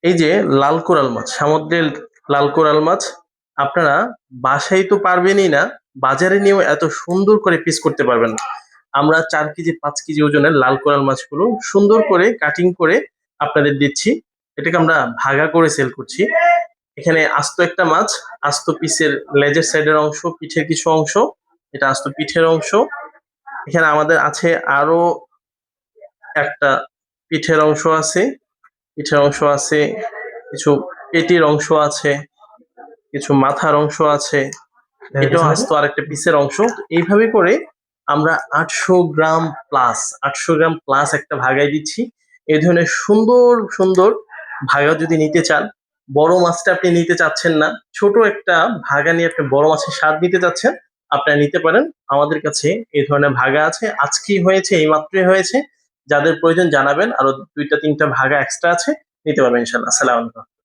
এই যে লাল কোরাল মাছ, সামুদ্রের লাল কোরাল মাছ আপনারা বাসায় তো পারবেনই না, বাজারে নিয়েও এত সুন্দর করে পিস করতে পারবেন না। আমরা 4 কেজি 5 কেজি ওজনের লাল কোরাল মাছগুলো সুন্দর করে কাটিং করে আপনাদের দিচ্ছি। এটাকে আমরা ভাগা করে সেল করছি। এখানে আস্ত একটা মাছ, আস্ত পিসের লেজের সাইডের অংশ, পিঠের কিছু অংশ, এটা আস্ত পিঠের অংশ। এখানে আমাদের আছে আরো একটা পিঠের অংশ আছে, পিঠের অংশ আছে, কিছু পেটির অংশ আছে, কিছু মাথার অংশ আছে, এটাও আস্ত আরেকটা পিসের অংশ। তো এইভাবে করে আমরা 800 গ্রাম প্লাস একটা ভাগায় দিচ্ছি। এই ধরনের সুন্দর সুন্দর ভাগা যদি নিতে চান, বড় মাছটা আপনি নিতে চাচ্ছেন না, ছোট একটা ভাগা নিয়ে আপনি বড় মাছের স্বাদ নিতে চাচ্ছেন, আপনারা নিতে পারেন। আমাদের কাছে এই ধরনের ভাগা আছে, আজকেই হয়েছে, এই মাত্রই হয়েছে। যাদের প্রয়োজন জানাবেন, আরো 2টা 3টা ভাগা এক্সট্রা আছে, নিতে পারবেন ইনশাল্লাহ। আসসালামু আলাইকুম।